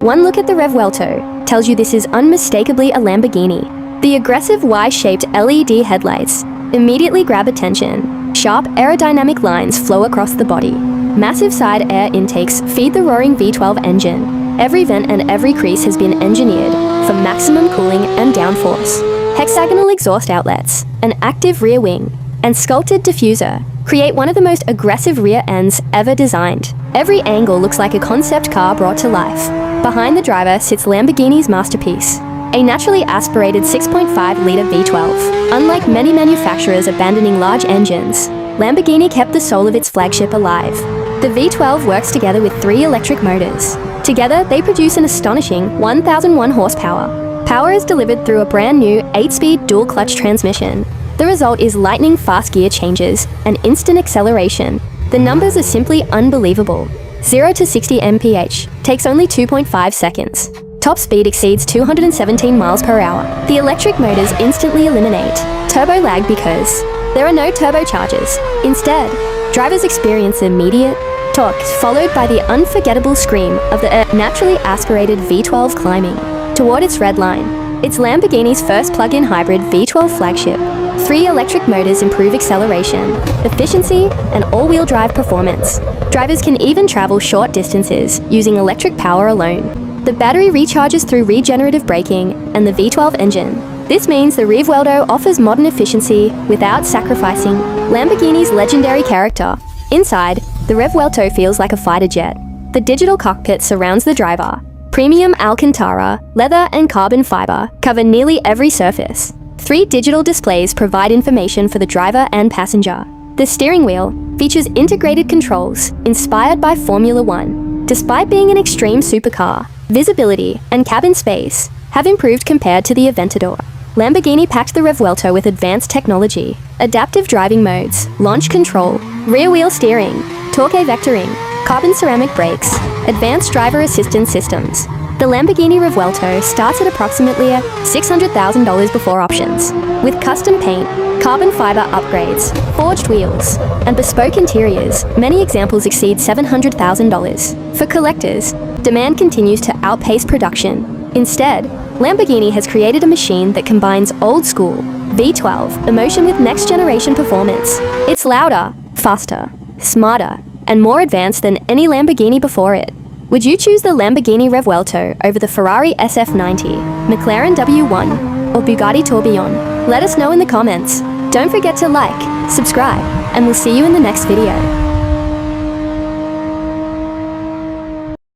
One look at the Revuelto tells you this is unmistakably a Lamborghini. The aggressive Y-shaped LED headlights immediately grab attention. Sharp aerodynamic lines flow across the body. Massive side air intakes feed the roaring V12 engine. Every vent and every crease has been engineered for maximum cooling and downforce. Hexagonal exhaust outlets, an active rear wing, and sculpted diffuser create one of the most aggressive rear ends ever designed. Every angle looks like a concept car brought to life. Behind the driver sits Lamborghini's masterpiece, a naturally aspirated 6.5-litre V12. Unlike many manufacturers abandoning large engines, Lamborghini kept the soul of its flagship alive. The V12 works together with 3 electric motors. Together, they produce an astonishing 1,001 horsepower. Power is delivered through a brand new 8-speed dual-clutch transmission. The result is lightning-fast gear changes and instant acceleration. The numbers are simply unbelievable. 0 to 60 mph takes only 2.5 seconds. Top speed exceeds 217 miles per hour. The electric motors instantly eliminate turbo lag because there are no turbochargers. Instead, drivers experience immediate torque followed by the unforgettable scream of the naturally aspirated V12 climbing toward its red line. It's Lamborghini's first plug-in hybrid V12 flagship. 3 electric motors improve acceleration, efficiency, and all-wheel drive performance. Drivers can even travel short distances using electric power alone. The battery recharges through regenerative braking and the V12 engine. This means the Revuelto offers modern efficiency without sacrificing Lamborghini's legendary character. Inside, the Revuelto feels like a fighter jet. The digital cockpit surrounds the driver. Premium Alcantara, leather, and carbon fiber cover nearly every surface. 3 digital displays provide information for the driver and passenger. The steering wheel features integrated controls inspired by Formula One. Despite being an extreme supercar, visibility and cabin space have improved compared to the Aventador. Lamborghini packed the Revuelto with advanced technology, adaptive driving modes, launch control, rear-wheel steering, torque vectoring, carbon ceramic brakes, advanced driver assistance systems. The Lamborghini Revuelto starts at approximately $600,000 before options. With custom paint, carbon fiber upgrades, forged wheels, and bespoke interiors, many examples exceed $700,000. For collectors, demand continues to outpace production. Instead, Lamborghini has created a machine that combines old-school V12 emotion with next-generation performance. It's louder, faster, smarter, and more advanced than any Lamborghini before it. Would you choose the Lamborghini Revuelto over the Ferrari SF90, McLaren W1, or Bugatti Tourbillon? Let us know in the comments. Don't forget to like, subscribe, and we'll see you in the next video.